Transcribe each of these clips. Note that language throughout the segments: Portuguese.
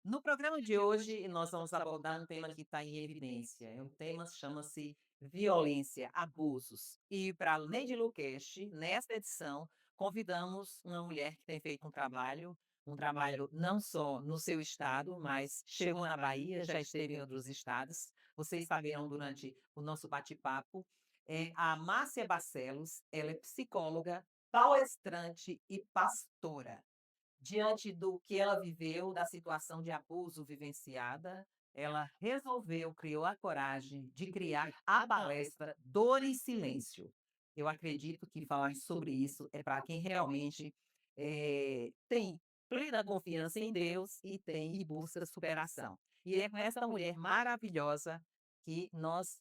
No programa de hoje, nós vamos abordar um tema que está em evidência. O tema chama-se violência, abusos. E para além de Luqueste, nesta edição, convidamos uma mulher que tem feito um trabalho não só no seu estado, mas chegou na Bahia, já esteve em outros estados. Vocês saberão durante o nosso bate-papo. É a Márcia Barcelos, ela é psicóloga, palestrante e pastora. Diante do que ela viveu, da situação de abuso vivenciada, ela resolveu, criou a coragem de criar a palestra Dor em Silêncio. Eu acredito que falar sobre isso é para quem realmente, tem plena confiança em Deus e busca superação. E é com essa mulher maravilhosa que nós,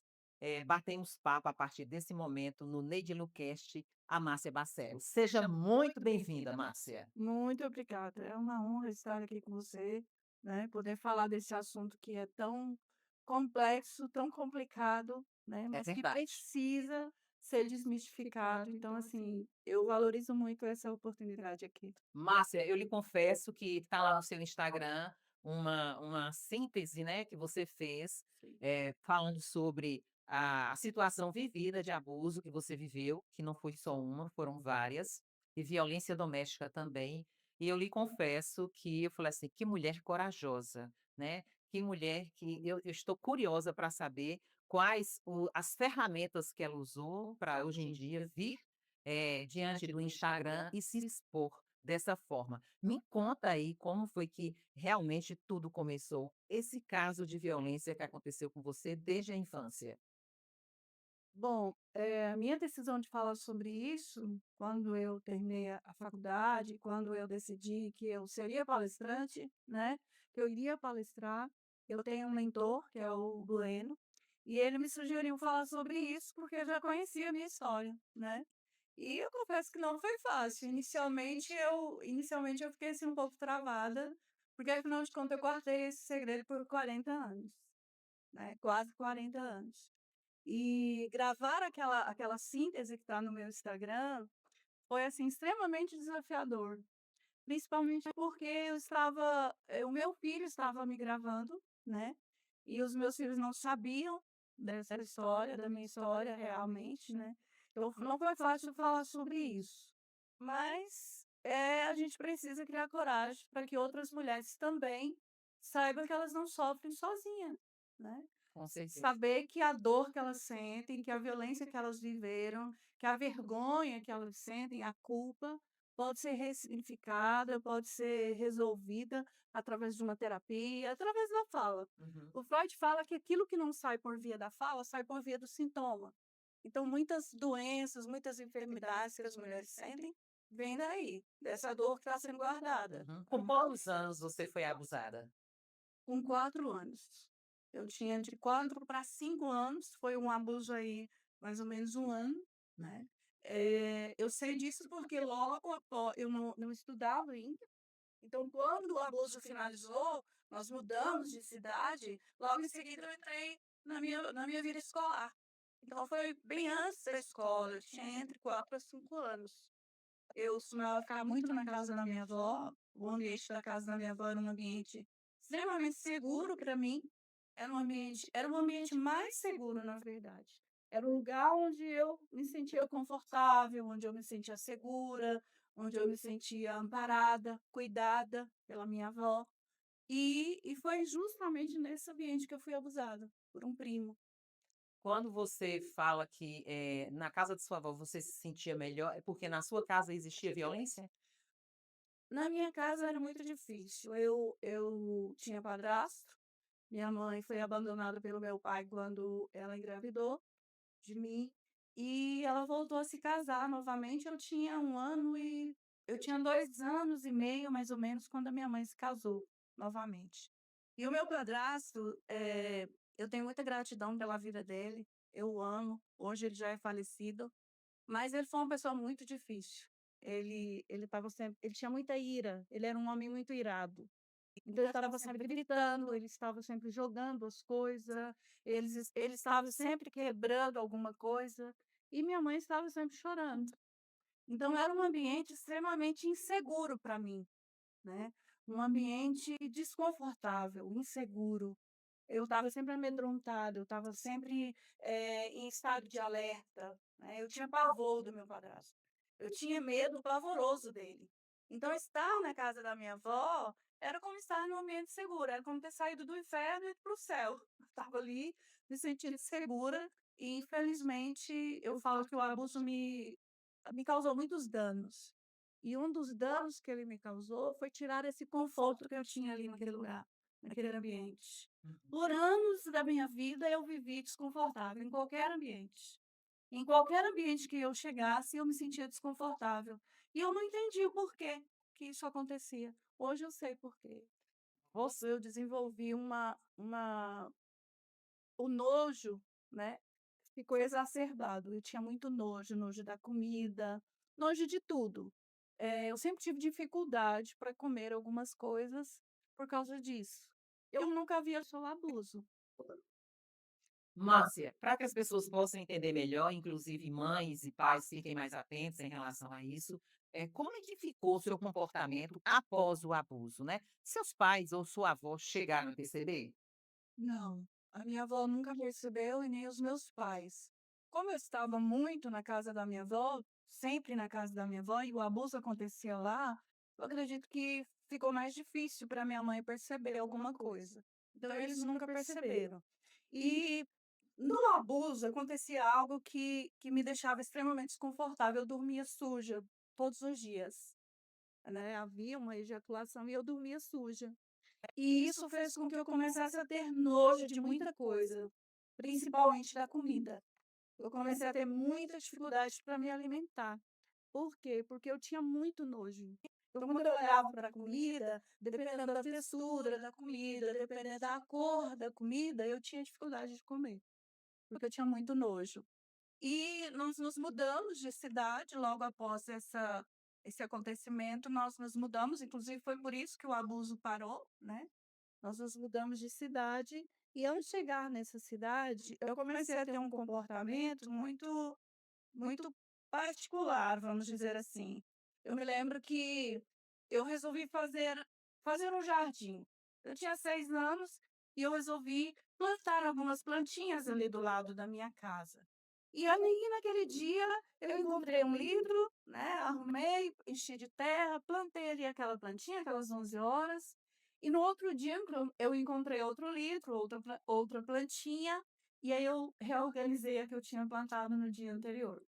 batemos papo a partir desse momento no Neidilocast, a Márcia Barcelos. Seja muito bem-vinda, Márcia. Muito obrigada. É uma honra estar aqui com você, né, poder falar desse assunto que é tão complexo, tão complicado, né, É mas que verdade. precisa ser desmistificado. Então, assim, eu valorizo muito essa oportunidade aqui. Márcia, eu lhe confesso que está lá no seu Instagram uma síntese, né, que você fez, Sim. falando sobre a situação vivida de abuso que você viveu, que não foi só uma, foram várias, e violência doméstica também. E eu lhe confesso que eu falei assim: "Que mulher corajosa", né, que mulher que eu estou curiosa para saber quais as ferramentas que ela usou para hoje em dia vir, diante do Instagram e se expor dessa forma. Me conta aí como foi que realmente tudo começou, esse caso de violência que aconteceu com você desde a infância. Bom, a minha decisão de falar sobre isso, quando eu terminei a faculdade, quando eu decidi que eu seria palestrante, né, que eu iria palestrar, eu tenho um mentor, que é o Bueno, e ele me sugeriu falar sobre isso, porque eu já conhecia a minha história, né. E eu confesso que não foi fácil. Inicialmente eu fiquei, assim, um pouco travada, porque afinal de contas eu guardei esse segredo por 40 anos, né, quase 40 anos. E gravar aquela síntese que está no meu Instagram foi, assim, extremamente desafiador, principalmente porque o meu filho estava me gravando, né, e os meus filhos não sabiam dessa história, da minha história realmente, né, então não foi fácil falar sobre isso. Mas, a gente precisa criar coragem para que outras mulheres também saibam que elas não sofrem sozinha, né. Com certeza. Saber que a dor que elas sentem, que a violência que elas viveram, que a vergonha que elas sentem, a culpa, pode ser ressignificada, pode ser resolvida através de uma terapia, através da fala. Uhum. O Freud fala que aquilo que não sai por via da fala, sai por via do sintoma. Então, muitas doenças, muitas enfermidades que as mulheres sentem, vêm daí, dessa dor que está sendo guardada. Uhum. Com quantos anos você foi abusada? Com 4 anos. Eu tinha de 4 para 5 anos, foi um abuso aí, mais ou menos um ano, né. Eu sei disso porque logo apó eu não estudava ainda, então quando o abuso finalizou, nós mudamos de cidade, logo em seguida eu entrei na minha vida escolar. Então foi bem antes da escola, eu tinha entre 4 para 5 anos. Eu costumava ficar muito na casa da minha avó, o ambiente da casa da minha avó era um ambiente extremamente seguro para mim, era um ambiente mais seguro, na verdade. Era um lugar onde eu me sentia confortável, onde eu me sentia segura, onde eu me sentia amparada, cuidada pela minha avó. E foi justamente nesse ambiente que eu fui abusada, por um primo. Quando você fala que, na casa de sua avó você se sentia melhor, é porque na sua casa existia violência? Na minha casa era muito difícil, eu tinha padrasto. Minha mãe foi abandonada pelo meu pai quando ela engravidou de mim, e ela voltou a se casar novamente. Eu tinha 2 anos e meio, mais ou menos, quando a minha mãe se casou novamente. E o meu padrasto, eu tenho muita gratidão pela vida dele, eu o amo, hoje ele já é falecido, mas ele foi uma pessoa muito difícil. Ele tinha muita ira, ele era um homem muito irado. Então ele estava sempre gritando, ele estava sempre jogando as coisas, ele estava sempre quebrando alguma coisa, e minha mãe estava sempre chorando. Então era um ambiente extremamente inseguro para mim, né. um ambiente desconfortável, inseguro. Eu estava sempre amedrontada, eu estava sempre, em estado de alerta, né, eu tinha pavor do meu padrasto. Eu tinha medo pavoroso dele. Então estar na casa da minha avó era como estar num ambiente seguro, era como ter saído do inferno e ido para o céu. Eu estava ali me sentindo segura e infelizmente eu falo que o abuso me causou muitos danos. E um dos danos que ele me causou foi tirar esse conforto que eu tinha ali naquele lugar, naquele ambiente. Uhum. Por anos da minha vida eu vivi desconfortável em qualquer ambiente. Em qualquer ambiente que eu chegasse, eu me sentia desconfortável. E eu não entendi o porquê que isso acontecia. Hoje eu sei porquê. Você Eu desenvolvi o nojo, né, ficou exacerbado. Eu tinha muito nojo, nojo da comida, nojo de tudo. Eu sempre tive dificuldade para comer algumas coisas por causa disso. Eu nunca via só abuso. Márcia, para que as pessoas possam entender melhor, inclusive mães e pais fiquem mais atentos em relação a isso, como é que ficou o seu comportamento após o abuso, né? Seus pais ou sua avó chegaram a perceber? Não, a minha avó nunca percebeu e nem os meus pais. Como eu estava muito na casa da minha avó, sempre na casa da minha avó, e o abuso acontecia lá, eu acredito que ficou mais difícil para minha mãe perceber alguma coisa. Então, eles nunca perceberam. E no abuso acontecia algo que me deixava extremamente desconfortável. Eu dormia suja todos os dias, né? Havia uma ejaculação e eu dormia suja. E isso fez com que eu começasse a ter nojo de muita coisa, principalmente da comida. Eu comecei a ter muita dificuldade para me alimentar. Por quê? Porque eu tinha muito nojo. Então, quando eu olhava para a comida, dependendo da textura da comida, dependendo da cor da comida, eu tinha dificuldade de comer, porque eu tinha muito nojo. E nós nos mudamos de cidade logo após esse acontecimento, nós nos mudamos, inclusive foi por isso que o abuso parou, né? Nós nos mudamos de cidade e ao chegar nessa cidade, eu comecei a ter um comportamento muito particular, vamos dizer assim. Eu me lembro que eu resolvi fazer um jardim. Eu tinha 6 anos e eu resolvi plantar algumas plantinhas ali do lado da minha casa. E ali naquele dia eu encontrei um litro, né, arrumei, enchi de terra, plantei ali aquela plantinha, aquelas 11 horas, e no outro dia eu encontrei outro litro, outra plantinha, e aí eu reorganizei a que eu tinha plantado no dia anterior.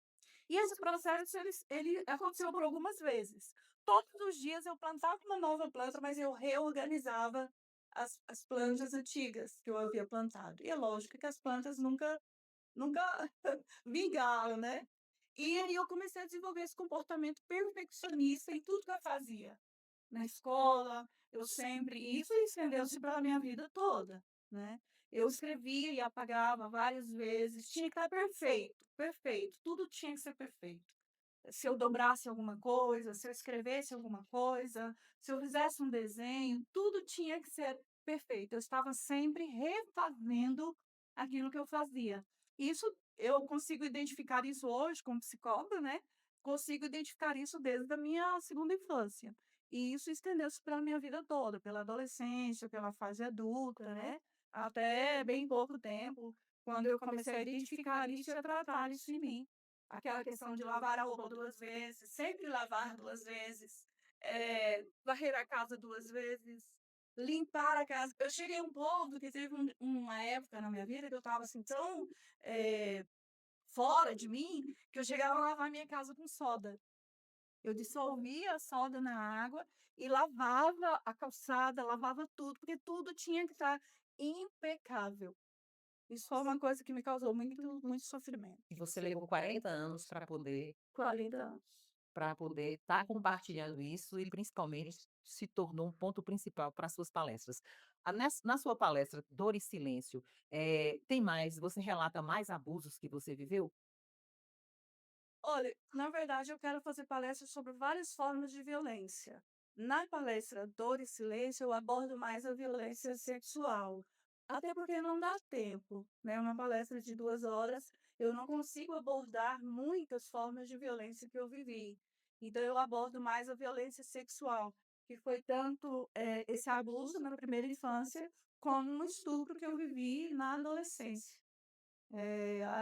E esse processo ele aconteceu por algumas vezes. Todos os dias eu plantava uma nova planta, mas eu reorganizava as plantas antigas que eu havia plantado. E é lógico que as plantas nunca vingaram, né. E aí eu comecei a desenvolver esse comportamento perfeccionista em tudo que eu fazia. Na escola, eu sempre e isso estendeu-se pela minha vida toda, né. Eu escrevia e apagava várias vezes, tinha que estar perfeito, perfeito, tudo tinha que ser perfeito. Se eu dobrasse alguma coisa, se eu escrevesse alguma coisa, se eu fizesse um desenho, tudo tinha que ser perfeito. Eu estava sempre refazendo aquilo que eu fazia. Isso eu consigo identificar isso hoje como psicóloga, né, consigo identificar isso desde a minha segunda infância. E isso estendeu-se pela minha vida toda, pela adolescência, pela fase adulta, né, até bem pouco tempo, quando eu comecei a identificar isso e a tratar isso em mim. Aquela questão de lavar a roupa 2 vezes, sempre lavar 2 vezes, varrer a casa 2 vezes, limpar a casa. Eu cheguei a um ponto que teve uma época na minha vida que eu estava, assim, tão, eh, fora de mim, que eu chegava a lavar minha casa com soda. Eu dissolvia a soda na água e lavava a calçada, lavava tudo, porque tudo tinha que estar impecável. Isso foi uma coisa que me causou muito sofrimento. E você levou 40 anos para poder 40 anos. estar compartilhando isso e principalmente se tornou um ponto principal para as suas palestras. Na sua palestra Dor e Silêncio, tem mais você relata mais abusos que você viveu? Olha, na verdade, eu quero fazer palestras sobre várias formas de violência. Na palestra Dor e Silêncio, eu abordo mais a violência sexual, até porque não dá tempo, né? Uma palestra de 2 horas, eu não consigo abordar muitas formas de violência que eu vivi. Então, eu abordo mais a violência sexual, que foi tanto, esse abuso na primeira infância, como um estupro que eu vivi na adolescência.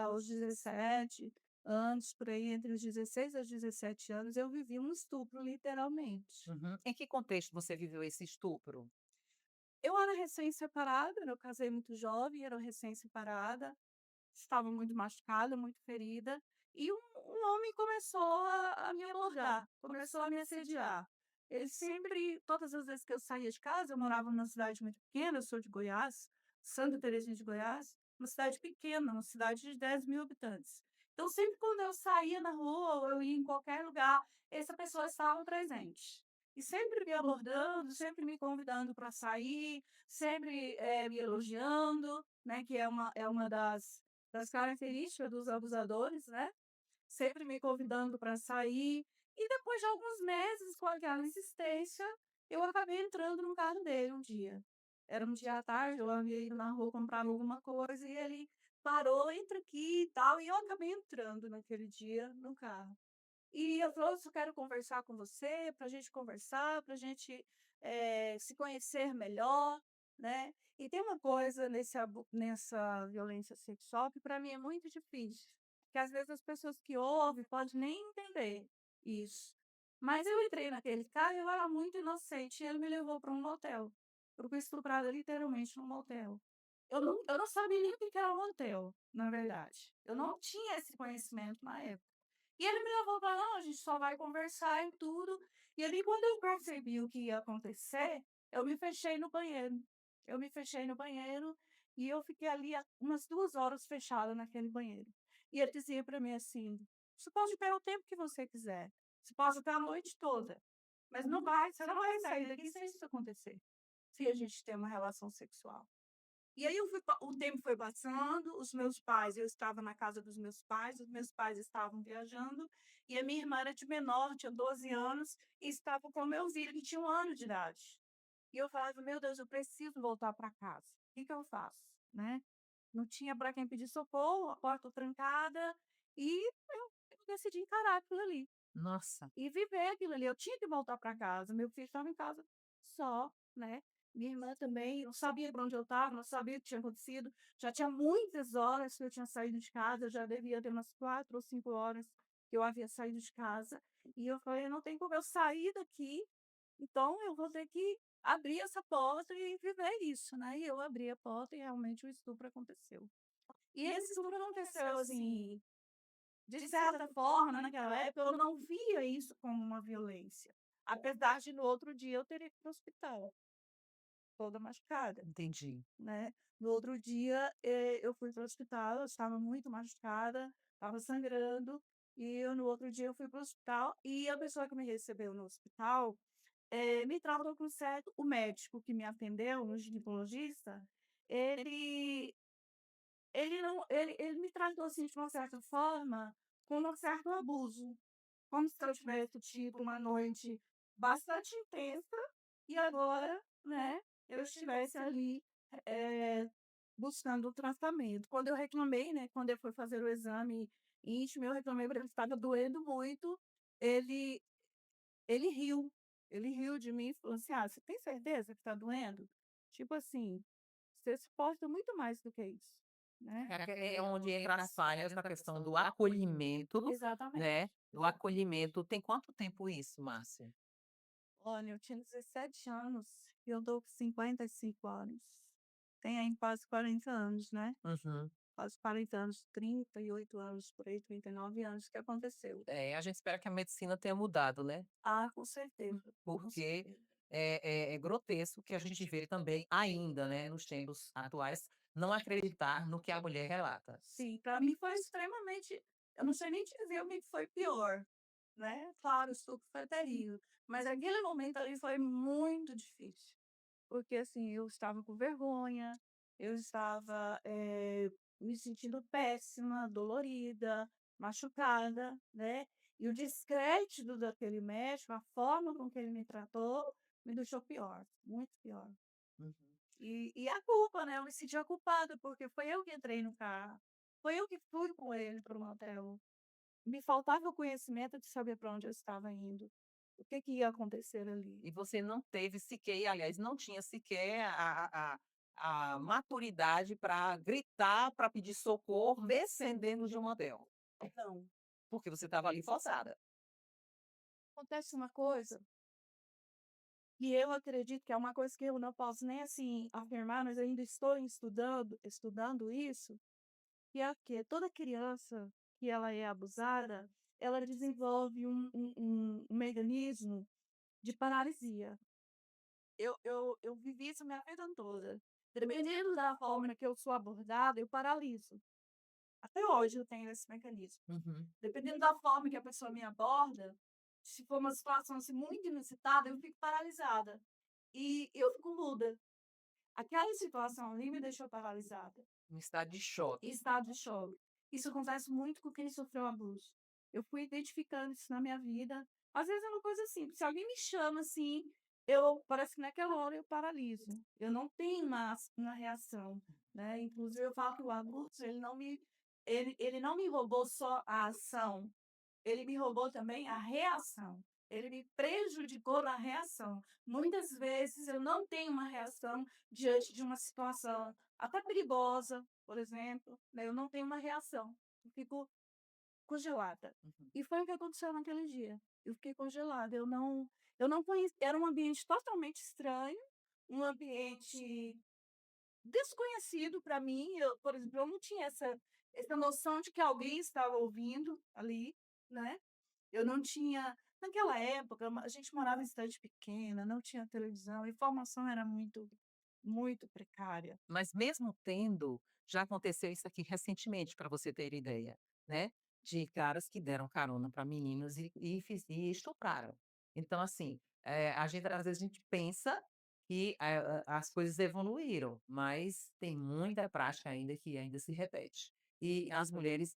Aos 17 anos, por aí, entre os 16 aos 17 anos, eu vivi um estupro, literalmente. Uhum. Em que contexto você viveu esse estupro? Eu era recém-separada, eu casei muito jovem, era recém-separada. Estava muito machucada, muito ferida, e um homem começou a me abordar, começou a me assediar. Ele sempre todas as vezes que eu saía de casa, eu morava numa cidade muito pequena, eu sou de Goiás, Santa Terezinha de Goiás, uma cidade pequena, uma cidade de 10.000 habitantes. Então sempre quando eu saía na rua ou eu ia em qualquer lugar, essa pessoa estava presente. E sempre me abordando, sempre me convidando para sair, sempre, me elogiando, né, que é uma das características dos abusadores, né, sempre me convidando para sair, e depois de alguns meses com aquela insistência, eu acabei entrando no carro dele um dia. Era um dia à tarde, eu havia ido na rua comprar alguma coisa e ele parou: "Entra aqui e tal", e eu acabei entrando naquele dia no carro. E eu falou: "Eu só quero conversar com você, para a gente conversar, para a gente, se conhecer melhor", né. E tem uma coisa nessa violência sexual que para mim é muito difícil, que às vezes as pessoas que ouvem podem nem entender isso. Mas eu entrei naquele carro e eu era muito inocente, e ele me levou para um motel. Eu fui estuprada literalmente num motel. Eu não sabia nem o que que era um motel, na verdade. Eu não tinha esse conhecimento na época. E ele me levou para lá, a gente só vai conversar e tudo. E ali quando eu percebi o que ia acontecer, eu me fechei no banheiro. Eu me fechei no banheiro e eu fiquei ali umas 2 horas fechada naquele banheiro. E ele dizia para mim assim: "Você pode ficar o tempo que você quiser, você pode ficar a noite toda, mas você não vai sair daqui sem isso acontecer, se a gente ter uma relação sexual". E aí o tempo foi passando, eu estava na casa dos meus pais, os meus pais estavam viajando, e a minha irmã era de menor, tinha 12 anos, e estava com o meu filho, que tinha 1 ano de idade. E eu falava: "Meu Deus, eu preciso voltar para casa. O que que eu faço?", né. Não tinha para quem pedir socorro, a porta trancada, e eu decidi encarar aquilo ali. Nossa, E viver aquilo ali, eu tinha que voltar para casa, meu filho estava em casa só, né, minha irmã também, não sabia para onde eu estava, não sabia o que tinha acontecido, já tinha muitas horas que eu tinha saído de casa, já devia ter umas 4 ou 5 horas que eu havia saído de casa, e eu falei: "Não tem como eu sair daqui, então eu vou ter que abrir essa porta e viver isso", né, e eu abri a porta e realmente o estupro aconteceu. E esse estupro aconteceu, assim, de certa forma, naquela época, eu não via isso como uma violência, apesar de no outro dia eu ter ido para o hospital, toda machucada, entendi. né. No outro dia, eu fui para o hospital, eu estava muito machucada, estava sangrando, e eu no outro dia eu fui para o hospital, e a pessoa que me recebeu no hospital, me tratou com certo o médico que me atendeu, o ginecologista, ele ele me tratou, assim, de uma certa forma, com um certo abuso. Como se eu tivesse tido uma noite bastante intensa e agora, né, eu estivesse ali, eh, buscando o tratamento. Quando eu reclamei, né, quando eu fui fazer o exame íntimo, eu reclamei para ele que estava doendo muito, ele ele riu. Ele riu de mim e falou assim: "Ah, você tem certeza que está doendo? Tipo assim, você suporta muito mais do que isso", né. É onde entra as falhas na questão do acolhimento, né, Exatamente. o acolhimento tem quanto tempo isso, Márcia? Olha, eu tinha 17 anos e eu tô com 55 anos. Tem aí quase 40 anos, né, Uhum. quase 40 anos, 38 anos, por aí, 39 anos que aconteceu. É, a gente espera que a medicina tenha mudado, né, Ah, com certeza, com porque certeza. é grotesco que a gente vê também ainda, né, nos tempos atuais, não acreditar no que a mulher relata. Sim, para mim foi extremamente, eu não sei nem dizer o que que foi pior, né, claro, o estupro foi terrível, mas aquele momento ali foi muito difícil. Porque, assim, eu estava com vergonha, eu estava, me sentindo péssima, dolorida, machucada, né, e o descrédito daquele médico, a forma com que ele me tratou, me deixou pior, muito pior. Uhum. E a culpa, né, eu me sentia culpada, porque foi eu que entrei no carro, foi eu que fui com ele para o motel. Me faltava o conhecimento de saber para onde eu estava indo. o que que ia acontecer ali. E você não teve sequer, aliás, não tinha sequer a maturidade para gritar, para pedir socorro, descendendo de um hotel, Então, porque você estava ali forçada. acontece uma coisa que eu acredito que é uma coisa que eu não posso nem, assim, afirmar, mas ainda estou estudando isso, que é que toda criança que ela é abusada, ela desenvolve um mecanismo de paralisia. Eu vivi isso minha vida toda. Dependendo da forma que eu sou abordada, eu paraliso. Até hoje eu tenho esse mecanismo. Uhum. Dependendo da forma que a pessoa me aborda, se for uma situação, assim, muito inusitada, eu fico paralisada e eu fico muda. Aquela situação ali me deixou paralisada. Um estado de choque. Estado de choque. Isso acontece muito com quem sofreu abuso. Eu fui identificando isso na minha vida. Às vezes é uma coisa simples, se alguém me chama assim, eu parece que naquela hora eu paraliso. Eu não tenho mais uma reação, né. Inclusive eu falo que o abuso ele não me roubou só a ação, ele me roubou também a reação. Ele me prejudicou na reação. Muitas vezes eu não tenho uma reação diante de uma situação até perigosa, por exemplo, né, eu não tenho uma reação, eu fico congelada. Uhum. E foi o que aconteceu naquele dia. Eu fiquei congelada, eu não conheci, era um ambiente totalmente estranho, um ambiente desconhecido para mim. Eu, por exemplo, eu não tinha essa noção de que alguém estava ouvindo ali, né. Eu não tinha naquela época, a gente morava em cidade pequena, não tinha televisão, a informação era muito precária. Mas mesmo tendo, já aconteceu isso aqui recentemente, para você ter ideia, né, de caras que deram carona para meninas e estupraram. Então assim, a gente às vezes a gente pensa que as coisas evoluíram, mas tem muita prática ainda que ainda se repete. E as mulheres,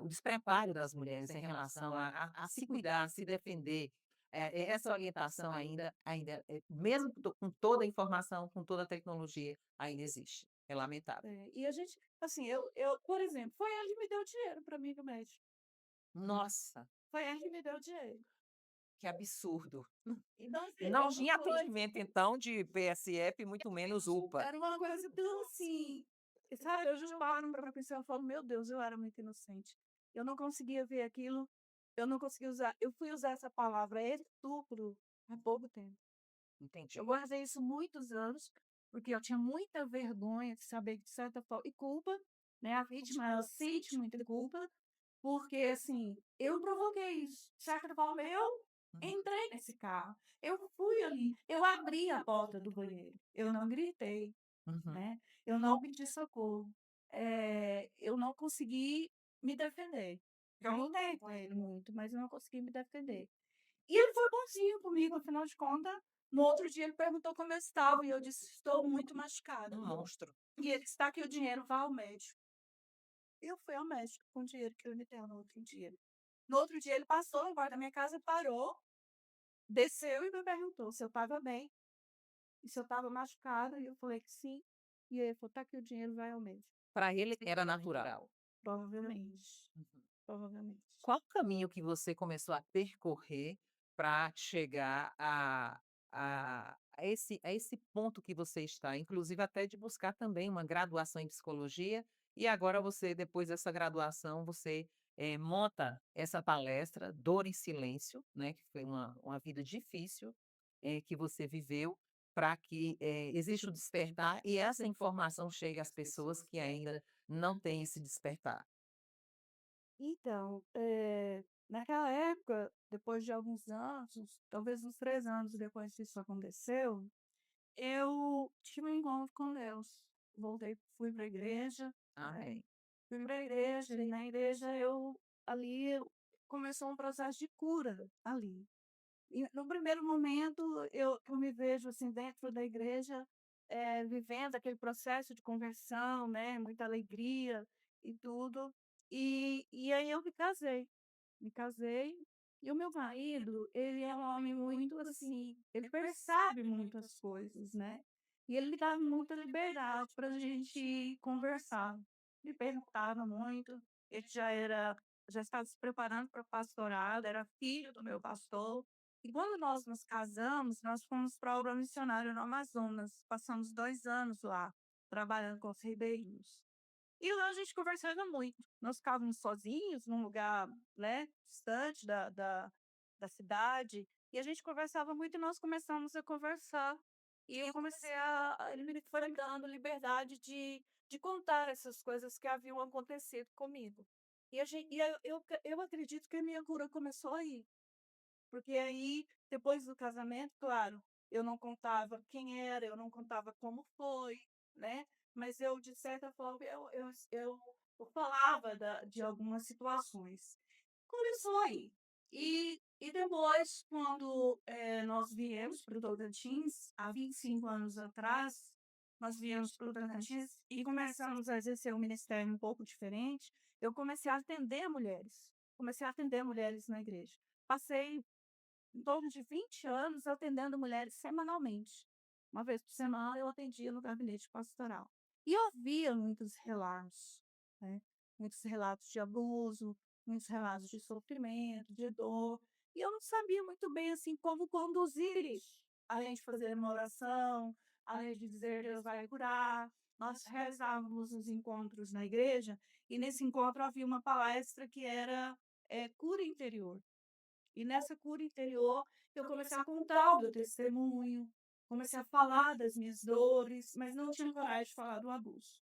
o despreparo das mulheres em relação a se cuidar, a se defender, essa orientação ainda, mesmo com toda a informação, com toda a tecnologia, ainda existe. É lamentável. E a gente, assim, eu, por exemplo, foi ele que me deu dinheiro para mim ir no médico, Nossa, foi ele que me deu dinheiro. que absurdo. Então, assim, Não é uma tinha coisa, atendimento então de PSF, muito menos UPA. era uma coisa tão assim, sabe, eu já paro para pensar, eu falo: "Meu Deus, eu era muito inocente". Eu não conseguia ver aquilo, eu não conseguia usar, eu fui usar essa palavra estupro há pouco tempo. Eu Entendi. guardei isso muitos anos, porque eu tinha muita vergonha de saber que, de certa forma, e culpa, né, a vítima ela sente muita culpa, porque, assim, eu provoquei isso. De certa forma, eu Uhum, entrei nesse carro, eu fui ali, eu abri a porta do banheiro, eu não gritei, uhum. né, eu não pedi socorro, eu não consegui me defender. Eu lutei com ele muito, mas eu não consegui me defender. E ele foi bonzinho comigo, afinal de contas, no outro dia ele perguntou como eu estava e eu disse: "Estou muito machucada". Um monstro. E ele: "Está aqui o dinheiro, vá ao médico". Eu fui ao médico com o dinheiro que ele me deu no outro dia. No outro dia ele passou na porta da minha casa, parou, desceu e me perguntou se eu estava bem e se eu estava machucada, e eu falei que sim. E aí ele falou: "Está aqui o dinheiro, vai ao médico". Para ele era natural. Provavelmente, Uhum. provavelmente. Qual o caminho que você começou a percorrer para chegar a esse ponto que você está, inclusive até de buscar também uma graduação em psicologia, e agora você, depois dessa graduação, você, monta essa palestra Dor em Silêncio, né, que foi uma vida difícil, que você viveu, para que, exista o despertar e essa informação chegue às pessoas que ainda não têm esse despertar. Então, naquela época, depois de alguns anos, talvez uns 3 anos depois que isso aconteceu, eu tive um encontro com Deus. Voltei, fui para a igreja, né, Amém. fui para a igreja e na igreja ali começou um processo de cura ali. E no primeiro momento eu me vejo, assim, dentro da igreja, vivendo aquele processo de conversão, né, muita alegria e tudo. E aí eu me casei, e o meu marido, ele é um homem muito, assim, ele percebe muitas coisas, né, e ele me dá muita liberdade pra gente conversar. Me perguntava muito, ele já estava se preparando para pastorado, era filho do meu pastor. E quando nós nos casamos, nós fomos para a obra missionária no Amazonas, passamos 2 anos lá, trabalhando com os ribeirinhos. E lá a gente conversava muito. Nós ficávamos sozinhos num lugar, né, distante da cidade, e a gente conversava muito e nós começamos a conversar. E eu comecei ele me foi me dando liberdade de contar essas coisas que haviam acontecido comigo. E eu acredito que a minha cura começou aí. Porque aí, depois do casamento, claro, eu não contava quem era, eu não contava como foi, né, mas eu, de certa forma, eu falava de algumas situações. Começou aí. E depois, quando, nós viemos para o Tocantins, há 25 anos atrás, nós viemos para o Tocantins e começamos a exercer um ministério um pouco diferente, eu comecei a atender mulheres na igreja. Passei em torno de 20 anos atendendo mulheres semanalmente. Uma vez por semana eu atendia no gabinete pastoral. E eu ouvia muitos relatos, né? Muitos relatos de abuso, muitos relatos de sofrimento, de dor. E eu não sabia muito bem assim como conduzir isso. Além de fazer uma oração, além de dizer Deus vai curar. Nós realizávamos os encontros na igreja e nesse encontro havia uma palestra que era cura interior. E nessa cura interior, eu comecei a contar o meu testemunho, comecei a falar das minhas dores, mas não tinha coragem de falar do abuso,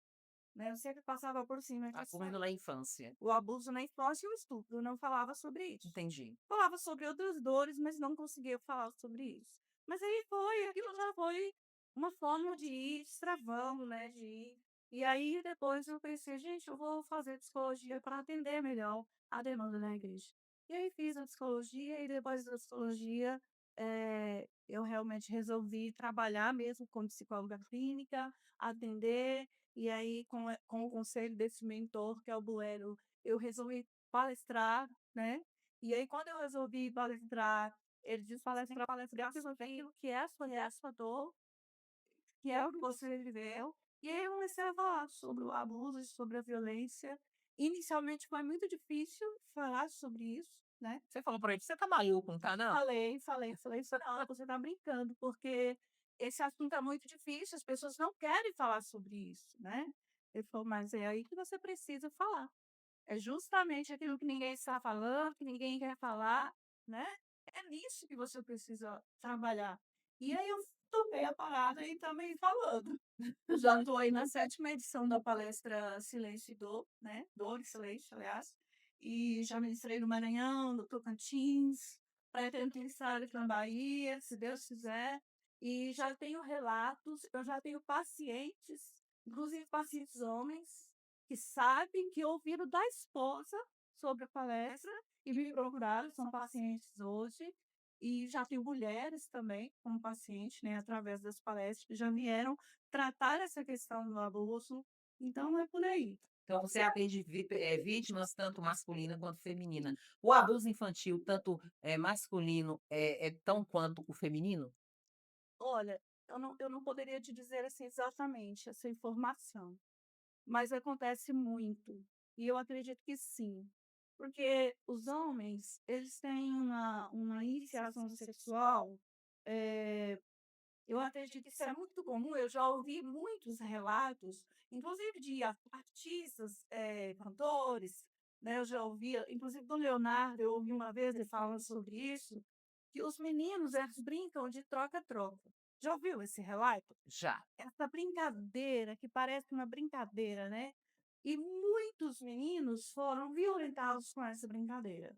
né, eu sempre passava por cima disso Assumindo aí. na infância. O abuso na infância e o estupro, eu não falava sobre isso. Entendi. Falava sobre outras dores, mas não conseguia falar sobre isso. Mas aí aquilo já foi uma forma de ir destravando, né, de ir. E aí depois eu pensei: "Gente, eu vou fazer psicologia para atender melhor a demanda da igreja". E aí fiz a psicologia e depois da psicologia, eu realmente resolvi trabalhar mesmo como psicóloga clínica, atender, e aí com o conselho desse mentor que é o Bueno, eu resolvi palestrar, né, e aí quando eu resolvi palestrar, ele disse: "Palestrar sobre aquilo que é a sua dor, que é o que você viveu". E aí eu comecei a falar sobre o abuso e sobre a violência. Inicialmente foi muito difícil falar sobre isso, né. Você falou pra ele: "Você tá maluco, não tá não?" Falei: "Não, você tá brincando, porque esse assunto é muito difícil, as pessoas não querem falar sobre isso, né". Ele falou: "Mas é aí que você precisa falar". É justamente aquilo que ninguém está falando, que ninguém quer falar, né, é nisso que você precisa trabalhar. E aí eu tomei a parada e também falando. Eu já estou aí na 7ª edição da palestra Silêncio e Dor, né, Dor e Silêncio, aliás, e já ministrei no Maranhão, no Tocantins, pretendo ministrar aqui na Bahia, se Deus quiser, e já tenho relatos, eu já tenho pacientes, inclusive pacientes homens, que sabem, que ouviram da esposa sobre a palestra e me procuraram, são pacientes hoje, e já tenho mulheres também como paciente, né, através das palestras, que já vieram tratar essa questão do abuso, então é por aí. Então você atende vítimas tanto masculina quanto feminina. O abuso infantil, tanto, masculino, é tão quanto o feminino? Olha, eu não poderia te dizer, assim, exatamente essa informação, mas acontece muito, e eu acredito que sim, porque os homens, eles têm uma iniciação sexual, eh eu acredito que isso é muito comum, eu já ouvi muitos relatos, inclusive de artistas, cantores, né, eu já ouvi, inclusive do Leonardo, eu ouvi uma vez ele falando sobre isso, que os meninos, eles brincam de troca-troca. Já ouviu esse relato? Já. Essa brincadeira que parece uma brincadeira, né, e muitos meninos foram violentados com essa brincadeira.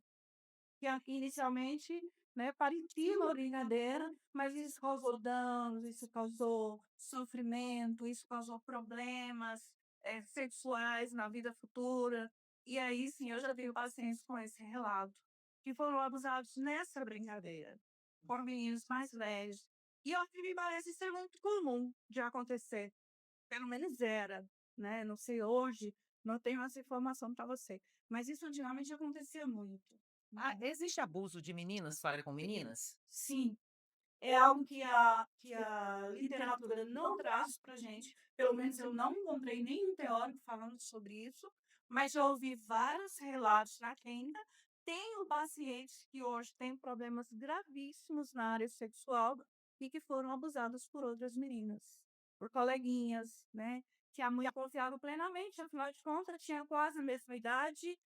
Que aqui inicialmente, né, parecia uma brincadeira, mas isso causou danos, isso causou sofrimento, isso causou problemas, sexuais na vida futura. E aí sim, eu já tenho pacientes com esse relato, que foram abusados nessa brincadeira, por meninos mais velhos. E é o que me parece ser muito comum de acontecer, pelo menos era, né, não sei hoje, não tenho essa informação para você, mas isso antigamente acontecia muito. Ah, existe abuso de meninas para com meninas? Sim, é algo que a literatura não traz para gente, pelo menos eu não encontrei nenhum teórico falando sobre isso, mas já ouvi vários relatos na clínica, tenho pacientes que hoje têm problemas gravíssimos na área sexual e que foram abusados por outras meninas, por coleguinhas, né, que a mulher confiava plenamente, afinal de contas tinha quase a mesma idade,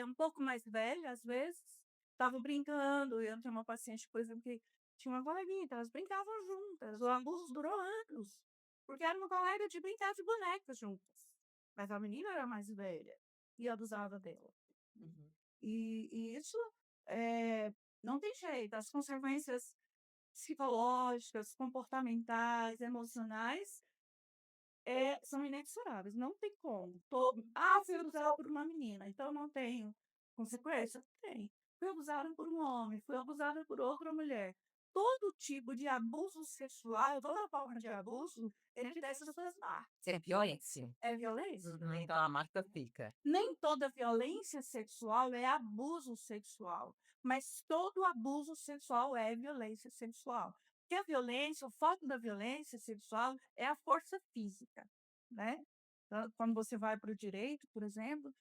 um pouco mais velha às vezes, estava brincando. Eu tinha uma paciente, por exemplo, que tinha uma coleguinha, então elas brincavam juntas, o abuso durou anos, porque era uma colega de brincar de boneca juntas, mas a menina era mais velha e abusava dela. Uhum. E isso, não tem jeito, as consequências psicológicas, comportamentais, emocionais, são inexoráveis, não tem como. Fui abusada por uma menina, então não tenho consequência? Tem. Fui abusada por um homem, fui abusada por outra mulher. Todo tipo de abuso sexual, toda forma de abuso, ele deixa as suas marcas. É violência. É violência. Uhum, então a marca fica. Nem toda violência sexual é abuso sexual, mas todo abuso sexual é violência sexual. Porque a violência, o foco da violência sexual é a força física, né? Então, quando você vai para o direito, por exemplo,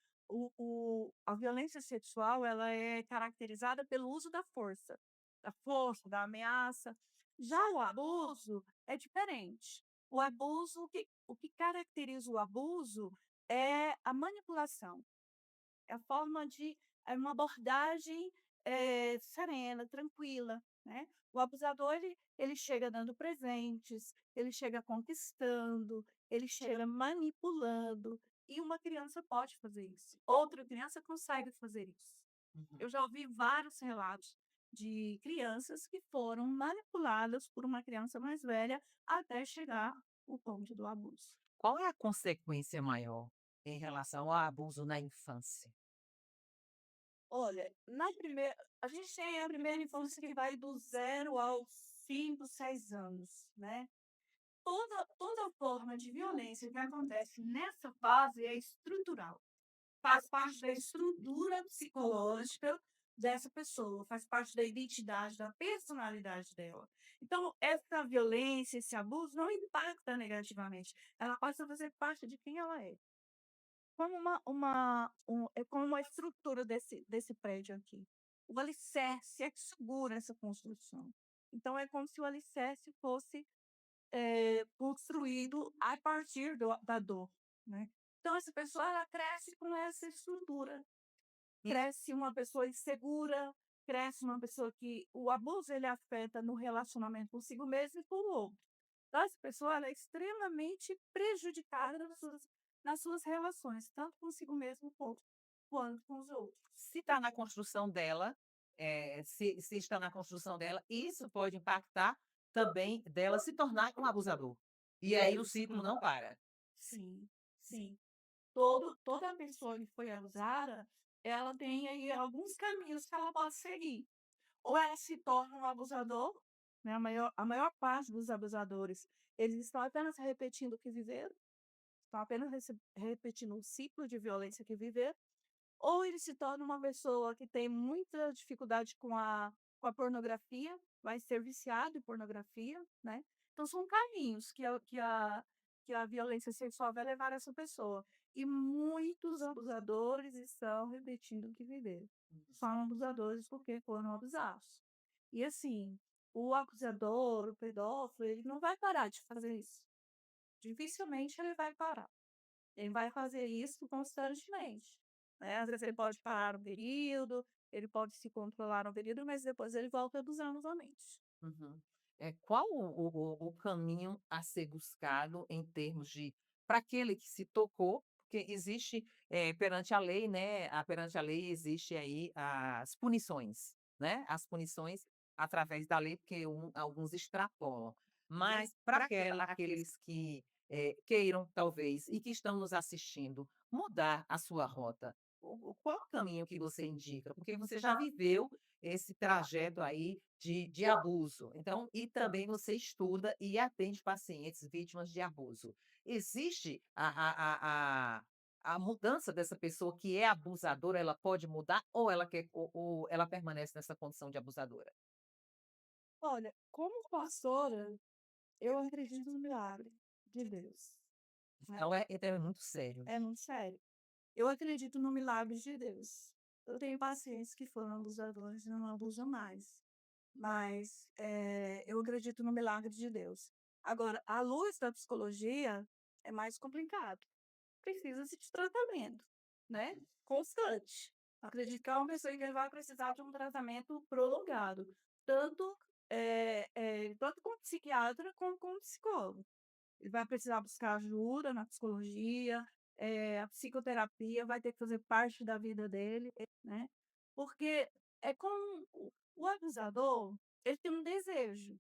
a violência sexual ela é caracterizada pelo uso da força, da ameaça. Já o abuso é diferente. O abuso, o que caracteriza o abuso é a manipulação, é a forma de é uma abordagem, serena, tranquila, né. O abusador ele chega dando presentes, ele chega conquistando, ele chega manipulando, e uma criança pode fazer isso, outra criança consegue fazer isso. Uhum. Eu já ouvi vários relatos de crianças que foram manipuladas por uma criança mais velha até chegar o ponto do abuso. Qual é a consequência maior em relação ao abuso na infância? Olha, na primeira a gente tem a primeira infância que vai do 0 aos 5, 6 anos, né. Toda forma de violência que acontece nessa fase é estrutural, faz parte da estrutura psicológica dessa pessoa, faz parte da identidade, da personalidade dela. Então, essa violência, esse abuso não impacta negativamente, ela passa a fazer parte de quem ela é. Como é como uma estrutura desse prédio aqui. O alicerce é que segura essa construção. Então é como se o alicerce fosse, construído a partir da dor, né. Então essa pessoa ela cresce com essa estrutura, cresce uma pessoa insegura, cresce uma pessoa que o abuso ele afeta no relacionamento consigo mesmo e com o outro. Então essa pessoa ela é extremamente prejudicada nas suas relações, tanto consigo mesmo quanto com os outros. Se está na construção dela, se está na construção dela, isso pode impactar também dela se tornar um abusador. E aí o ciclo não para. Sim, sim. Toda pessoa que foi abusada, ela tem aí alguns caminhos que ela pode seguir. Ou ela se torna um abusador, né, a maior parte dos abusadores, eles estão apenas repetindo o que viveram, estão apenas repetindo um ciclo de violência que viveram, ou ele se torna uma pessoa que tem muita dificuldade com a pornografia, vai ser viciado em pornografia, né. Então são caminhos que a violência sexual vai levar essa pessoa. E muitos abusadores estão repetindo o que viveram. São abusadores porque foram abusados. E assim, o abusador, o pedófilo, ele não vai parar de fazer isso. Dificilmente ele vai parar. Ele vai fazer isso constantemente, né. Às vezes ele pode parar um período, ele pode se controlar um período, mas depois ele volta a abusar novamente. Uhum. Qual o caminho a ser buscado em termos de para aquele que se tocou, porque existe, perante a lei, né, perante a lei existe aí as punições, né, as punições através da lei, porque alguns extrapolam. Mas para aqueles que, queiram talvez e que estão nos assistindo, mudar a sua rota, qual o caminho que você indica? Porque você já viveu esse trajeto aí de abuso. Então e também você estuda e atende pacientes vítimas de abuso. Existe a mudança dessa pessoa que é abusadora, ela pode mudar ou ela quer ou ela permanece nessa condição de abusadora? Olha, como pastora, eu acredito no milagre de Deus, né. Então é muito sério. É muito sério. Eu acredito no milagre de Deus. Eu tenho pacientes que foram abusadores e não abusam mais, mas, eu acredito no milagre de Deus. Agora, à luz da psicologia, é mais complicado. Precisa-se de tratamento, né, constante. Acredito que é uma pessoa que vai precisar de um tratamento prolongado, tanto, tanto com psiquiatra como com psicólogo. Ele vai precisar buscar ajuda na psicologia, a psicoterapia vai ter que fazer parte da vida dele, né, porque é como o abusador, ele tem um desejo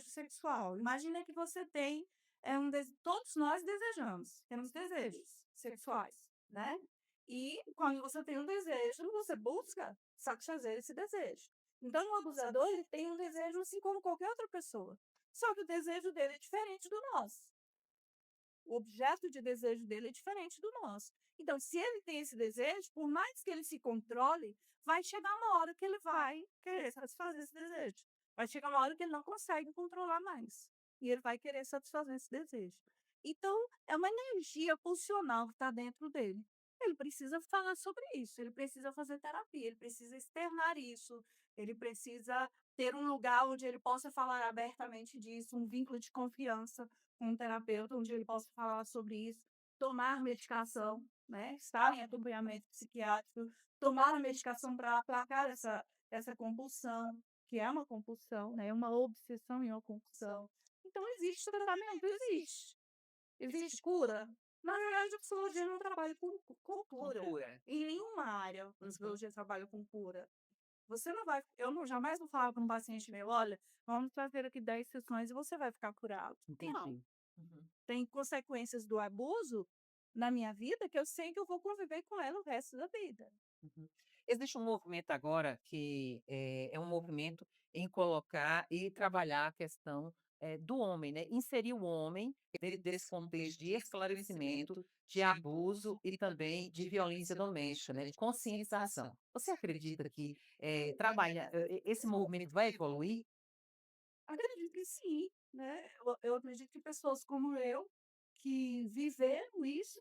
sexual. Imagina que você tem, um dese todos nós desejamos, temos desejos sexuais, né, e quando você tem um desejo, você busca satisfazer esse desejo. Então o abusador, ele tem um desejo assim como qualquer outra pessoa. Só que o desejo dele é diferente do nosso. O objeto de desejo dele é diferente do nosso. Então, se ele tem esse desejo, por mais que ele se controle, vai chegar uma hora que ele vai querer satisfazer esse desejo. Vai chegar uma hora que ele não consegue controlar mais. E ele vai querer satisfazer esse desejo. Então, é uma energia pulsional que está dentro dele. Ele precisa falar sobre isso, ele precisa fazer terapia, ele precisa externar isso, ele precisa ter um lugar onde ele possa falar abertamente disso, um vínculo de confiança com um terapeuta, onde ele possa falar sobre isso, tomar medicação, né, estar em acompanhamento psiquiátrico, tomar a medicação para aplacar essa compulsão, que é uma compulsão, né, uma obsessão e uma compulsão. Então existe tratamento, existe. Existe cura? Na verdade, a psicologia não trabalha com Com cura. cura. Em nenhuma área a Uhum. psicologia trabalha com cura. Você não vai eu não jamais vou falar para um paciente meu: "Olha, vamos fazer aqui 10 sessões e você vai ficar curado". Não, Entendi. Uhum. tem consequências do abuso na minha vida que eu sei que eu vou conviver com ela o resto da vida. Uhum. Existe um movimento agora que, é um movimento em colocar e trabalhar a questão, do homem, né, inserir o homem dentro desse contexto de esclarecimento, de abuso e também de violência doméstica, né, de conscientização. Você acredita que, esse movimento vai evoluir? Acredito que sim, né, eu acredito que pessoas como eu, que viveram isso,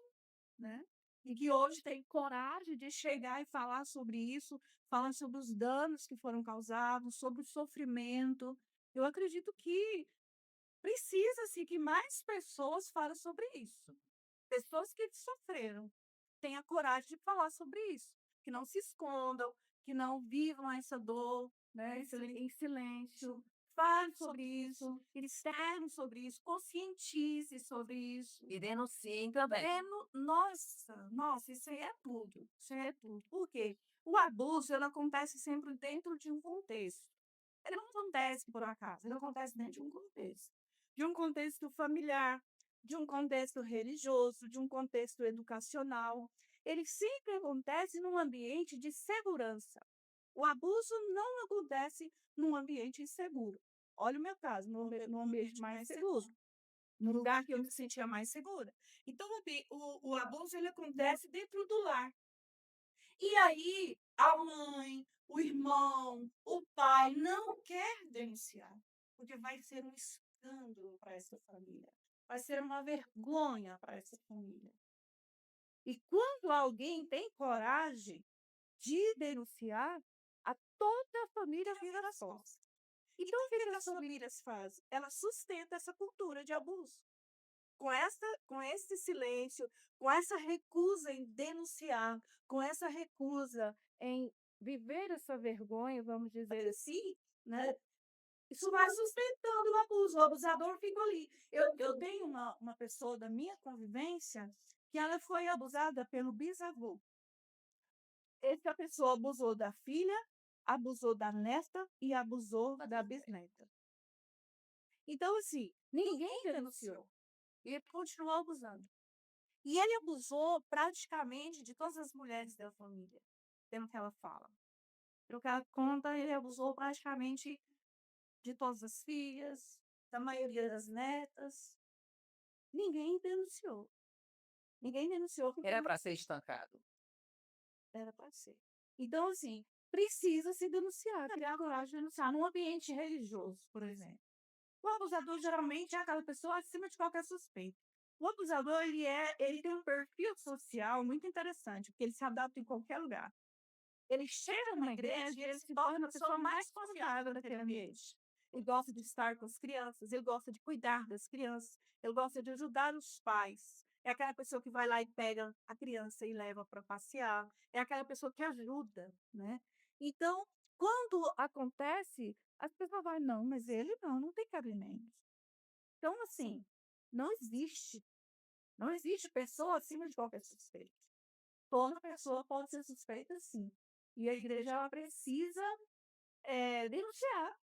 né, e que hoje têm coragem de chegar e falar sobre isso, falar sobre os danos que foram causados, sobre o sofrimento. Eu acredito que precisa-se que mais pessoas falem sobre isso. Pessoas que sofreram, tenha coragem de falar sobre isso, que não se escondam, que não vivam essa dor, né, em silêncio. Fale sobre isso, externe sobre isso, conscientize sobre isso. E denunciem também. Nossa, nossa, isso aí é tudo, isso aí é tudo. Por quê? O abuso, ele acontece sempre dentro de um contexto. Ele não acontece por acaso, ele acontece dentro de um contexto. De um contexto familiar, de um contexto religioso, de um contexto educacional. Ele sempre acontece num ambiente de segurança. O abuso não acontece num ambiente inseguro. Olha o meu caso, no ambiente mais seguro, no lugar que eu me sentia mais segura. Então, o abuso ele acontece dentro do lar. E aí, a mãe, o irmão, o pai não quer denunciar, porque vai ser um escândalo para essa família, vai ser uma vergonha para essa família. E quando alguém tem coragem de denunciar, a toda a família vira as costas. Então, o que que as famílias fazem? Elas sustentam essa cultura de abuso. Com esse silêncio, com essa recusa em denunciar, com essa recusa em viver essa vergonha, vamos dizer assim, né, isso vai sustentando o abuso, o abusador fica ali. Eu tenho uma pessoa da minha convivência que ela foi abusada pelo bisavô. Essa pessoa abusou da filha, abusou da neta e abusou da bisneta. Então, assim, ninguém denunciou, e ele continuou abusando. E ele abusou praticamente de todas as mulheres da família, pelo que ela fala. Pelo que ela conta, ele abusou praticamente de todas as filhas, da maioria das netas. Ninguém denunciou. Ninguém denunciou porque Era não para ser estancado. era para ser. Então, assim, precisa se denunciar, criar coragem de denunciar num ambiente religioso, por exemplo. O abusador geralmente é aquela pessoa acima de qualquer suspeita. O abusador ele tem um perfil social muito interessante, porque ele se adapta em qualquer lugar. Ele chega numa igreja e ele se torna a pessoa mais confiável naquele ambiente. Ele gosta de estar com as crianças, ele gosta de cuidar das crianças, ele gosta de ajudar os pais. É aquela pessoa que vai lá e pega a criança e leva para passear. É aquela pessoa que ajuda, né? Então, quando acontece, as pessoas falam: "Não, mas ele não tem cabimento". Então, assim, não existe, não existe pessoa acima de qualquer suspeito. Toda pessoa pode ser suspeita, sim. E a igreja ela precisa, denunciar.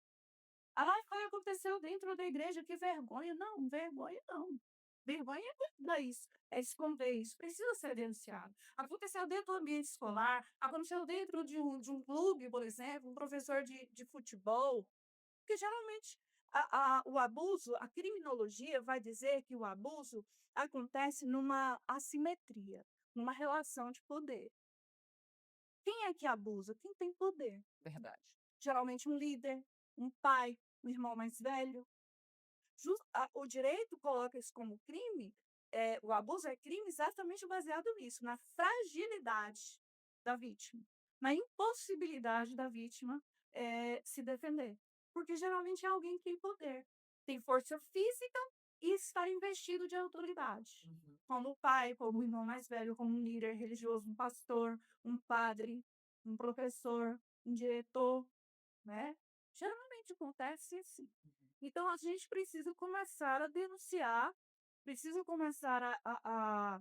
"Ah, foi aconteceu dentro da igreja, que vergonha". Não, vergonha não. Vergonha é guardar isso, é esconder isso, precisa ser denunciado. Aconteceu dentro do ambiente escolar, aconteceu dentro de um clube, por exemplo, um professor de futebol, porque geralmente o abuso, a criminologia vai dizer que o abuso acontece numa assimetria, numa relação de poder. Quem é que abusa? Quem tem poder. Verdade. Geralmente um líder, um pai, um irmão mais velho. O direito coloca isso como crime, o abuso é crime exatamente baseado nisso, na fragilidade da vítima, na impossibilidade da vítima, se defender. Porque geralmente é alguém que tem poder, tem força física e está investido de autoridade. Uhum. Como o pai, como o irmão mais velho, como um líder religioso, um pastor, um padre, um professor, um diretor, né? Geralmente acontece assim. Então a gente precisa começar a denunciar, precisa começar a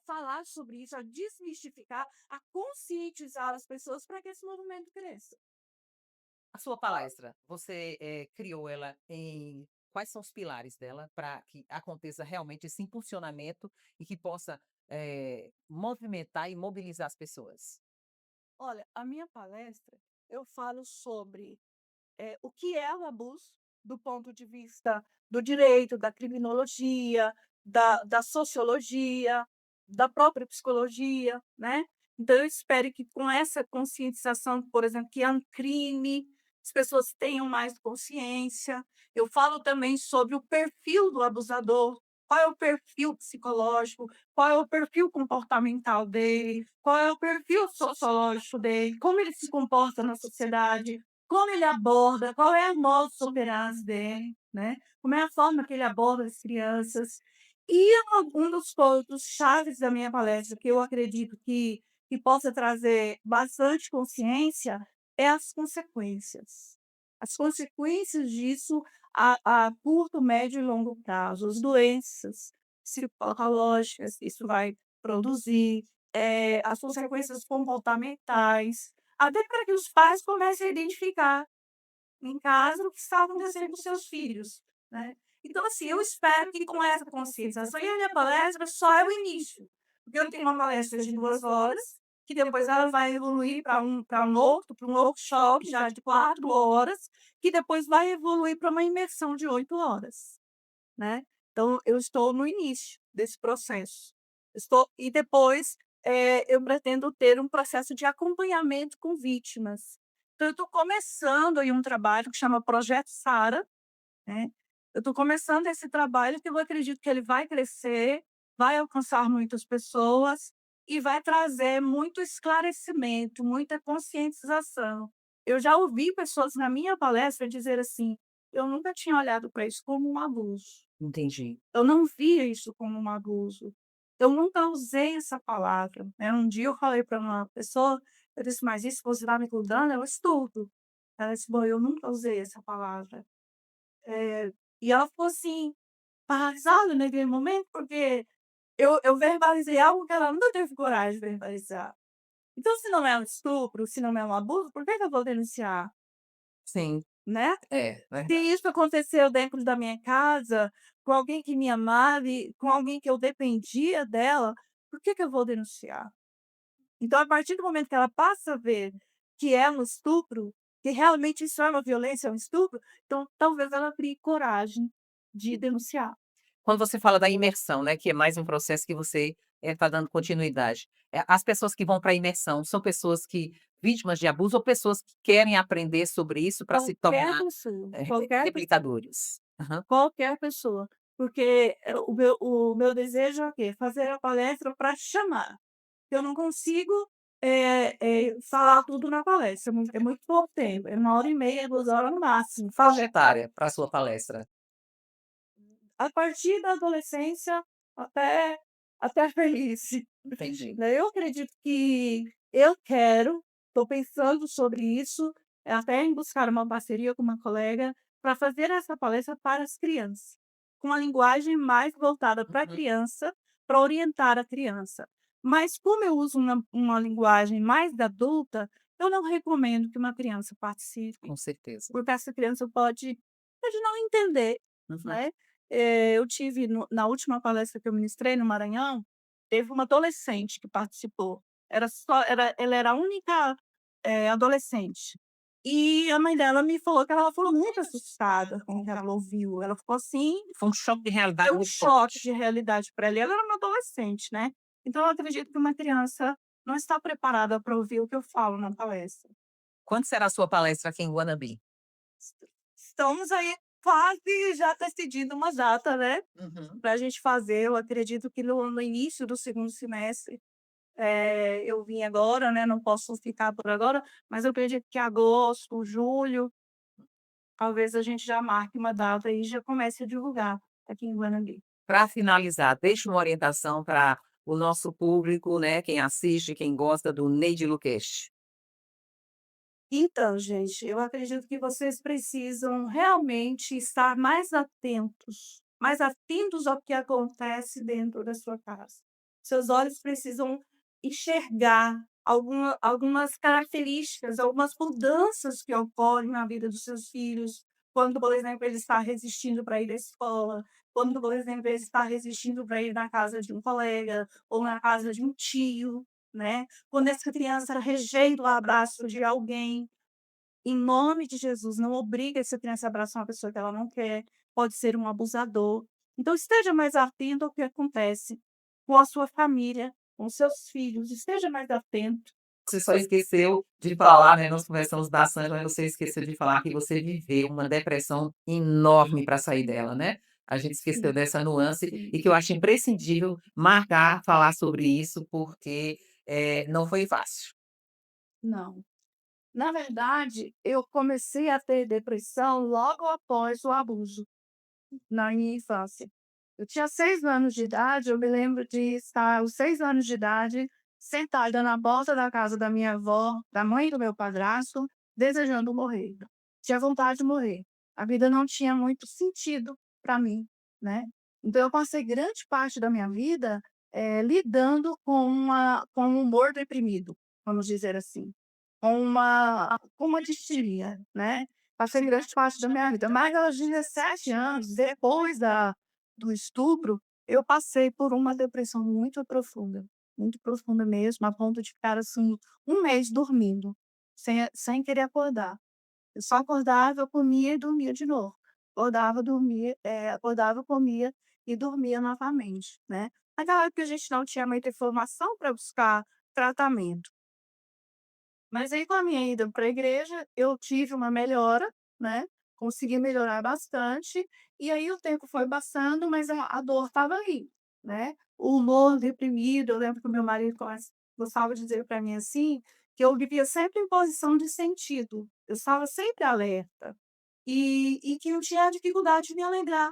falar sobre isso, a desmistificar, a conscientizar as pessoas para que esse movimento cresça. A sua palestra, você, criou ela em quais são os pilares dela para que aconteça realmente esse impulsionamento e que possa, movimentar e mobilizar as pessoas? Olha, a minha palestra, eu falo sobre o que é o abuso, do ponto de vista do direito, da criminologia, da sociologia, da própria psicologia, né. Então eu espero que com essa conscientização, por exemplo, que é um crime, as pessoas tenham mais consciência. Eu falo também sobre o perfil do abusador, qual é o perfil psicológico, qual é o perfil comportamental dele, qual é o perfil sociológico dele, como ele se comporta na sociedade, como ele aborda, qual é o modus operandi dele, né, como é a forma que ele aborda as crianças. E um dos pontos chaves da minha palestra, que eu acredito que possa trazer bastante consciência, é as consequências. As consequências disso a curto, médio e longo prazo, as doenças psicológicas que isso vai produzir, as consequências comportamentais, até para que os pais comecem a identificar em casa o que está acontecendo com seus filhos, né. Então, assim, eu espero que com essa conscientização e a minha palestra só é o início, porque eu tenho uma palestra de 2 horas, que depois ela vai evoluir para um workshop já de 4 horas, que depois vai evoluir para uma imersão de 8 horas, né. Então eu estou no início desse processo. E depois, eu pretendo ter um processo de acompanhamento com vítimas. Então eu estou começando aí um trabalho que chama Projeto Sara, né. Eu estou começando esse trabalho que eu acredito que ele vai crescer, vai alcançar muitas pessoas e vai trazer muito esclarecimento, muita conscientização. Eu já ouvi pessoas na minha palestra dizer assim: "Eu nunca tinha olhado para isso como um abuso". Entendi. Eu não via isso como um abuso. Eu nunca usei essa palavra, né. Um dia eu falei para uma pessoa, eu disse: "Mas isso que você está me contando é um estupro". Ela disse: "Bom, eu nunca usei essa palavra". E ela ficou assim, paralisada naquele momento, porque eu verbalizei algo que ela nunca teve coragem de verbalizar. Então se não é um estupro, se não é um abuso, por que que eu vou denunciar, Sim, né? é Se verdade. isso aconteceu dentro da minha casa, com alguém que me amava e com alguém que eu dependia dela, por que que eu vou denunciar? Então, a partir do momento que ela passa a ver que é um estupro, que realmente isso é uma violência, é um estupro, então talvez ela crie coragem de denunciar. Quando você fala da imersão, né, que é mais um processo que você, está dando continuidade, as pessoas que vão para a imersão são pessoas que vítimas de abuso ou pessoas que querem aprender sobre isso para se Qualquer tornar, pessoa, qualquer pessoa, reabilitadores? Aham. qualquer pessoa, porque o meu desejo é o quê? Fazer a palestra para chamar. Eu não consigo falar tudo na palestra, é muito pouco tempo, é 1 hora e meia, 2 horas no máximo. Faixa etária para sua palestra? A partir da adolescência até até a velhice. Entendi. Né, eu acredito que estou pensando sobre isso, até em buscar uma parceria com uma colega, para fazer essa palestra para as crianças, com uma linguagem mais voltada para a Uhum. criança, para orientar a criança. Mas como eu uso uma linguagem mais adulta, eu não recomendo que uma criança participe, Com certeza. porque essa criança pode não entender, Uhum. né. Eu tive na última palestra que eu ministrei no Maranhão, teve uma adolescente que participou, ela era a única, adolescente. E a mãe dela me falou que ela falou muito assustada com o que ela ouviu, ela ficou assim, Foi um choque de realidade foi um muito choque forte. de realidade para ela, e ela era uma adolescente, né. Então eu acredito que uma criança não está preparada para ouvir o que eu falo na palestra. Quando será a sua palestra aqui em Guanambi? Estamos aí quase já decidindo uma data, né, Uhum. para a gente fazer. Eu acredito que no início do segundo semestre, eu vim agora, né, não posso ficar por agora, mas eu acredito que agosto, julho, talvez a gente já marque uma data e já comece a divulgar aqui em Guanambi. Para finalizar, deixe uma orientação para o nosso público, né, quem assiste, quem gosta do Neide Luquezzi. Então, gente, eu acredito que vocês precisam realmente estar mais atentos ao que acontece dentro da sua casa. Seus olhos precisam enxergar algumas características, algumas mudanças que ocorrem na vida dos seus filhos, quando, por exemplo, ele está resistindo para ir à escola, quando, por exemplo, ele está resistindo para ir na casa de um colega ou na casa de um tio, né? Quando essa criança rejeita o abraço de alguém, em nome de Jesus, não obrigue essa criança a abraçar uma pessoa que ela não quer, pode ser um abusador. Então esteja mais atento ao que acontece com a sua família, com seus filhos, esteja mais atento. Você só esqueceu de falar, né, nós conversamos bastante, mas você esqueceu de falar que você viveu uma depressão enorme para sair dela, né. A gente esqueceu Sim, dessa nuance sim. e que eu acho imprescindível marcar, falar sobre isso, porque, não foi fácil. Não. Na verdade, eu comecei a ter depressão logo após o abuso. Na minha infância. Eu tinha 6 anos de idade, eu me lembro de estar aos 6 anos de idade, sentada na porta da casa da minha avó, da mãe do meu padrasto, desejando morrer. Tinha vontade de morrer. A vida não tinha muito sentido para mim, né. Então eu passei grande parte da minha vida, lidando com um humor deprimido, vamos dizer assim, com uma distimia, né. Passei grande parte da minha vida, mas aos 17 anos, depois do estupro, eu passei por uma depressão muito profunda mesmo, a ponto de ficar, assim, 1 mês dormindo, sem querer acordar. Eu só acordava, eu comia e dormia de novo. Acordava, dormia, acordava, comia e dormia novamente, né. Naquela época a gente não tinha muita informação para buscar tratamento. Mas aí com a minha ida para a igreja, eu tive uma melhora, né, consegui melhorar bastante, e aí o tempo foi passando, mas a dor estava ali, né. O humor deprimido, eu lembro que o meu marido gostava de dizer para mim assim, que eu vivia sempre em posição de sentido, eu estava sempre alerta, e que eu tinha dificuldade de me alegrar.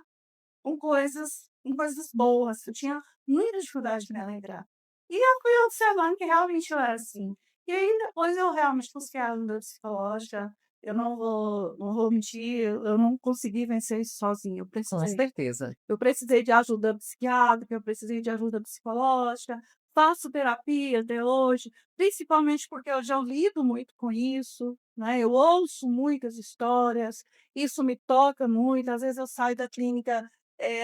Com coisas boas, eu tinha muita dificuldade de me lembrar. E eu fui observando que realmente eu era assim. E aí depois eu realmente busquei a ajuda psicológica, eu não vou mentir, eu não consegui vencer isso sozinha, eu Com precisei. certeza. Eu precisei de ajuda psiquiátrica, eu precisei de ajuda psicológica, faço terapia até hoje, principalmente porque eu já lido muito com isso, né, eu ouço muitas histórias, isso me toca muito, às vezes eu saio da clínica,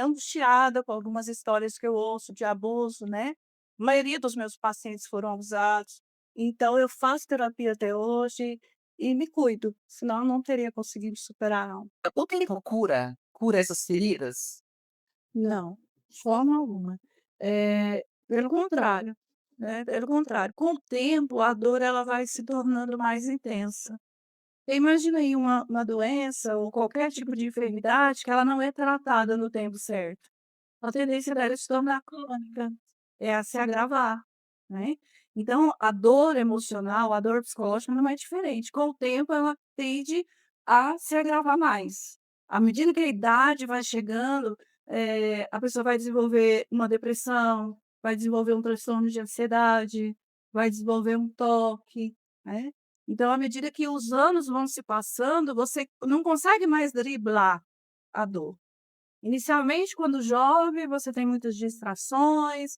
angustiada com algumas histórias que eu ouço de abuso, né. A maioria dos meus pacientes foram abusados, então eu faço terapia até hoje e me cuido, senão eu não teria conseguido superar não. O tempo cura essas feridas? Não, de forma alguma. Pelo contrário, né, pelo contrário, com o tempo a dor ela vai se tornando mais intensa. Imagina aí uma doença ou qualquer tipo de enfermidade que ela não é tratada no tempo certo. A tendência dela é se tornar crônica, é a se agravar, né. Então, a dor emocional, a dor psicológica não é diferente. Com o tempo, ela tende a se agravar mais. À medida que a idade vai chegando, a pessoa vai desenvolver uma depressão, vai desenvolver um transtorno de ansiedade, vai desenvolver um toque, né. Então, à medida que os anos vão se passando, você não consegue mais driblar a dor. Inicialmente, quando jovem, você tem muitas distrações,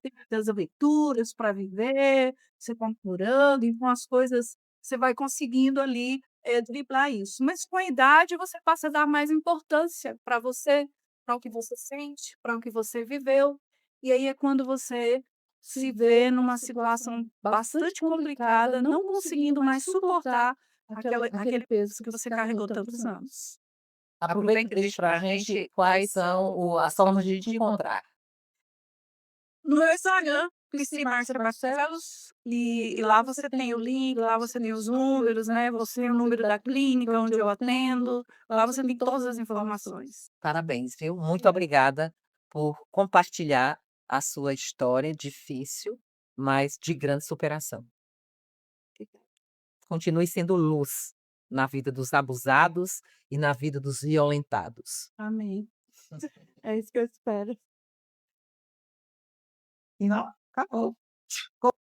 tem muitas aventuras para viver, você está apurando, então as coisas você vai conseguindo ali, driblar isso. Mas com a idade você passa a dar mais importância para você, para o que você sente, para o que você viveu, e aí é quando você se vê numa situação bastante complicada, não conseguindo mais suportar aquele peso que você carregou tantos anos. Aproveita e diz para a gente quais são as formas de te encontrar. No meu Instagram, Cristi Márcia Barcelos, e lá você tem o link, lá você tem os números, né, você tem o número da clínica onde eu atendo, lá você tem todas as informações. Parabéns, viu? Muito obrigada por compartilhar a sua história difícil, mas de grande superação. Continue sendo luz na vida dos abusados e na vida dos violentados. Amém. É isso que eu espero. E não acabou.